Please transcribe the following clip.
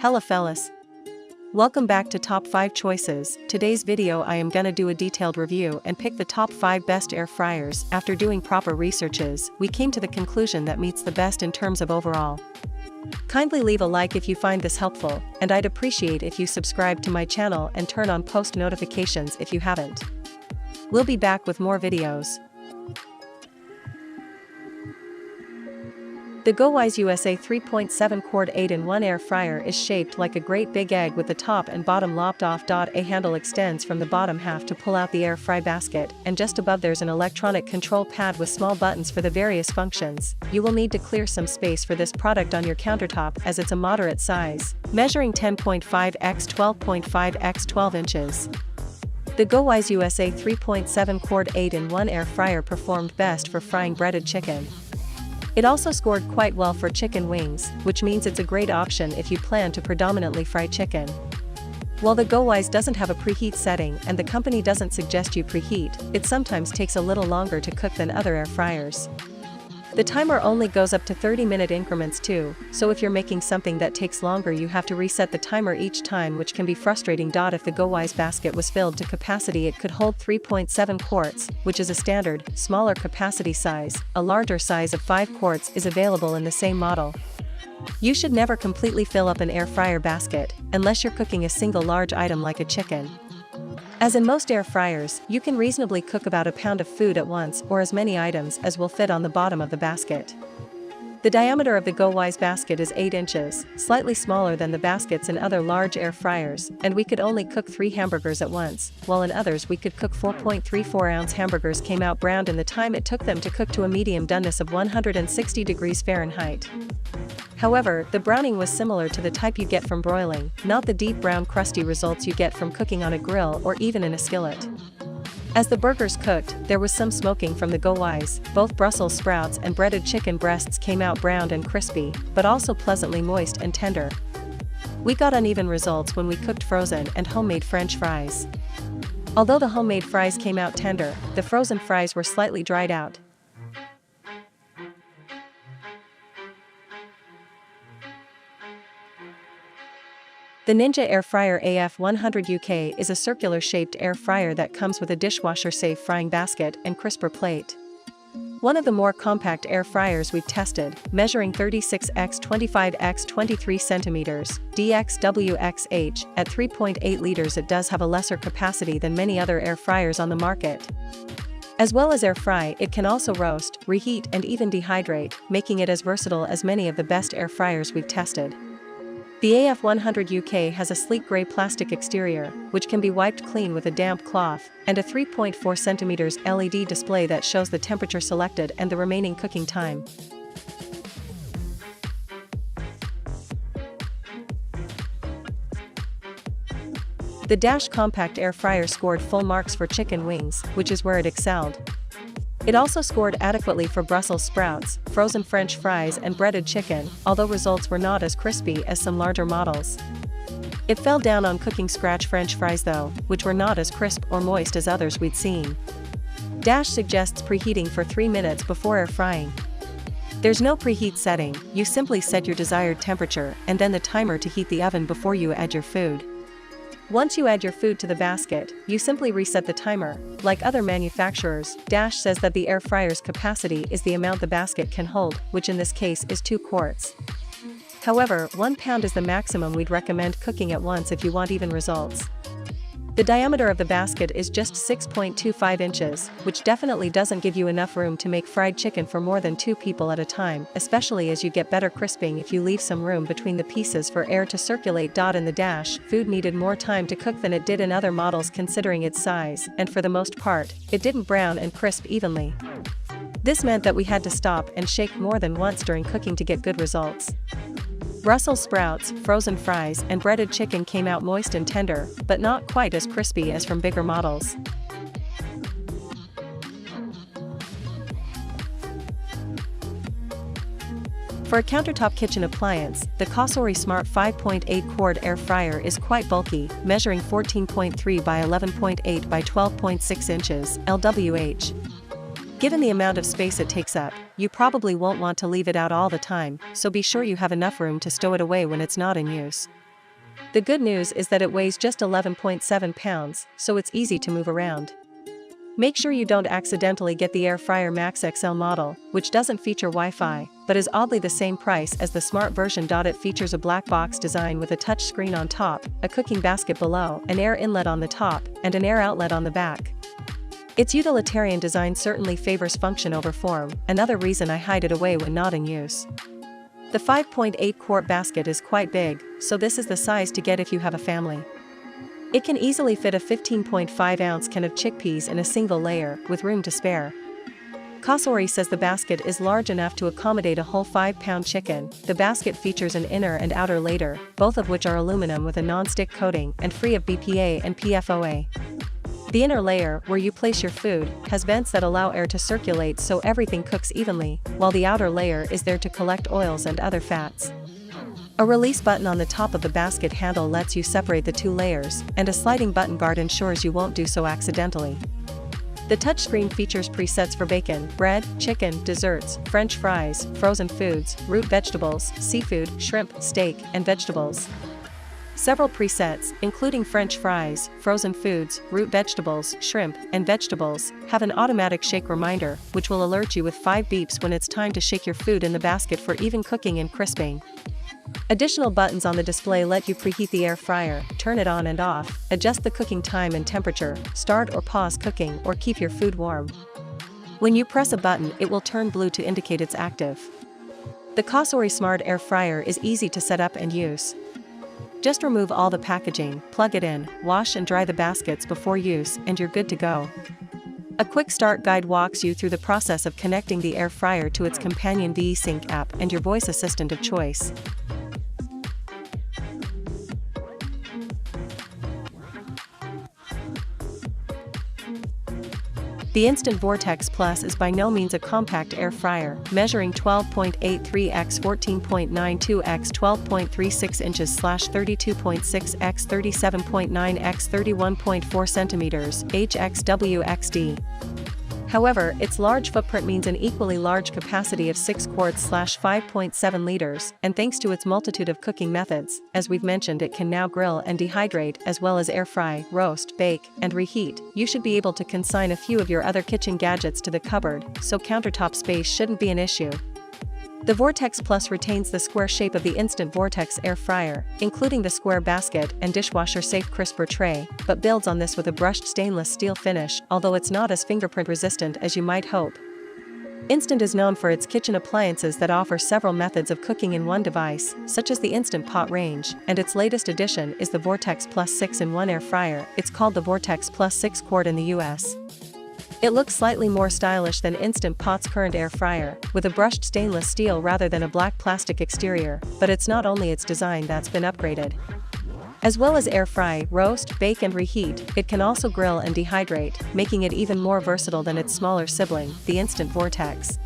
Hella fellas. Welcome back to Top 5 Choices. Today's video I am gonna do a detailed review and pick the top 5 best air fryers. After doing proper researches, we came to the conclusion that meets the best in terms of overall. Kindly leave a like if you find this helpful, and I'd appreciate if you subscribe to my channel and turn on post notifications if you haven't. We'll be back with more videos. The GoWise USA 3.7 quart 8-in-1 air fryer is shaped like a great big egg with the top and bottom lopped off. A handle extends from the bottom half to pull out the air fry basket, and just above there's an electronic control pad with small buttons for the various functions. You will need to clear some space for this product on your countertop as it's a moderate size, measuring 10.5 x 12.5 x 12 inches. The GoWise USA 3.7 quart 8-in-1 air fryer performed best for frying breaded chicken. It also scored quite well for chicken wings, which means it's a great option if you plan to predominantly fry chicken. While the GoWise doesn't have a preheat setting and the company doesn't suggest you preheat, it sometimes takes a little longer to cook than other air fryers. The timer only goes up to 30-minute increments too, so if you're making something that takes longer you have to reset the timer each time, which can be frustrating. If the GoWise basket was filled to capacity, it could hold 3.7 quarts, which is a standard, smaller capacity size. A larger size of 5 quarts is available in the same model. You should never completely fill up an air fryer basket, unless you're cooking a single large item like a chicken. As in most air fryers, you can reasonably cook about a pound of food at once or as many items as will fit on the bottom of the basket. The diameter of the GoWise basket is 8 inches, slightly smaller than the baskets in other large air fryers, and we could only cook 3 hamburgers at once, while in others we could cook 4.34-ounce hamburgers came out browned in the time it took them to cook to a medium doneness of 160 degrees Fahrenheit. However, the browning was similar to the type you get from broiling, not the deep brown crusty results you get from cooking on a grill or even in a skillet. As the burgers cooked, there was some smoking from the GoWise. Both Brussels sprouts and breaded chicken breasts came out browned and crispy, but also pleasantly moist and tender. We got uneven results when we cooked frozen and homemade French fries. Although the homemade fries came out tender, the frozen fries were slightly dried out. The Ninja Air Fryer AF100 UK is a circular-shaped air fryer that comes with a dishwasher-safe frying basket and crisper plate. One of the more compact air fryers we've tested, measuring 36 x 25 x 23 centimeters, DXWXH, at 3.8 liters, it does have a lesser capacity than many other air fryers on the market. As well as air fry, it can also roast, reheat and even dehydrate, making it as versatile as many of the best air fryers we've tested. The AF100 UK has a sleek grey plastic exterior, which can be wiped clean with a damp cloth, and a 3.4 cm LED display that shows the temperature selected and the remaining cooking time. The Dash Compact Air Fryer scored full marks for chicken wings, which is where it excelled. It also scored adequately for Brussels sprouts, frozen French fries and breaded chicken, although results were not as crispy as some larger models. It fell down on cooking scratch French fries though, which were not as crisp or moist as others we'd seen. Dash suggests preheating for 3 minutes before air frying. There's no preheat setting, you simply set your desired temperature and then the timer to heat the oven before you add your food. Once you add your food to the basket, you simply reset the timer. Like other manufacturers, Dash says that the air fryer's capacity is the amount the basket can hold, which in this case is 2 quarts. However, 1 pound is the maximum we'd recommend cooking at once if you want even results. The diameter of the basket is just 6.25 inches, which definitely doesn't give you enough room to make fried chicken for more than 2 people at a time, especially as you get better crisping if you leave some room between the pieces for air to circulate. In the Dash, food needed more time to cook than it did in other models considering its size, and for the most part, it didn't brown and crisp evenly. This meant that we had to stop and shake more than once during cooking to get good results. Brussels sprouts, frozen fries and breaded chicken came out moist and tender, but not quite as crispy as from bigger models. For a countertop kitchen appliance, the Cosori Smart 5.8 quart air fryer is quite bulky, measuring 14.3 by 11.8 by 12.6 inches, LWH. Given the amount of space it takes up, you probably won't want to leave it out all the time, so be sure you have enough room to stow it away when it's not in use. The good news is that it weighs just 11.7 pounds, so it's easy to move around. Make sure you don't accidentally get the Air Fryer Max XL model, which doesn't feature Wi-Fi, but is oddly the same price as the smart version. It features a black box design with a touch screen on top, a cooking basket below, an air inlet on the top, and an air outlet on the back. Its utilitarian design certainly favors function over form, another reason I hide it away when not in use. The 5.8 quart basket is quite big, so this is the size to get if you have a family. It can easily fit a 15.5 ounce can of chickpeas in a single layer, with room to spare. Cosori says the basket is large enough to accommodate a whole 5-pound chicken. The basket features an inner and outer lader, both of which are aluminum with a non-stick coating and free of BPA and PFOA. The inner layer, where you place your food, has vents that allow air to circulate so everything cooks evenly, while the outer layer is there to collect oils and other fats. A release button on the top of the basket handle lets you separate the two layers, and a sliding button guard ensures you won't do so accidentally. The touchscreen features presets for bacon, bread, chicken, desserts, French fries, frozen foods, root vegetables, seafood, shrimp, steak, and vegetables. Several presets, including French fries, frozen foods, root vegetables, shrimp, and vegetables, have an automatic shake reminder, which will alert you with 5 beeps when it's time to shake your food in the basket for even cooking and crisping. Additional buttons on the display let you preheat the air fryer, turn it on and off, adjust the cooking time and temperature, start or pause cooking, or keep your food warm. When you press a button, it will turn blue to indicate it's active. The Cosori Smart Air Fryer is easy to set up and use. Just remove all the packaging, plug it in, wash and dry the baskets before use, and you're good to go. A quick start guide walks you through the process of connecting the air fryer to its companion VeSync app and your voice assistant of choice. The Instant Vortex Plus is by no means a compact air fryer, measuring 12.83 x 14.92 x 12.36 inches / 32.6 x 37.9 x 31.4 centimeters, HXWXD. However, its large footprint means an equally large capacity of 6 quarts / 5.7 liters, and thanks to its multitude of cooking methods, as we've mentioned, it can now grill and dehydrate as well as air fry, roast, bake, and reheat. You should be able to consign a few of your other kitchen gadgets to the cupboard, so countertop space shouldn't be an issue. The Vortex Plus retains the square shape of the Instant Vortex air fryer, including the square basket and dishwasher-safe crisper tray, but builds on this with a brushed stainless steel finish, although it's not as fingerprint resistant as you might hope. Instant is known for its kitchen appliances that offer several methods of cooking in one device, such as the Instant Pot range, and its latest addition is the Vortex Plus 6-in-1 air fryer. It's called the Vortex Plus 6 Quart in the US. It looks slightly more stylish than Instant Pot's current air fryer, with a brushed stainless steel rather than a black plastic exterior, but it's not only its design that's been upgraded. As well as air fry, roast, bake and reheat, it can also grill and dehydrate, making it even more versatile than its smaller sibling, the Instant Vortex.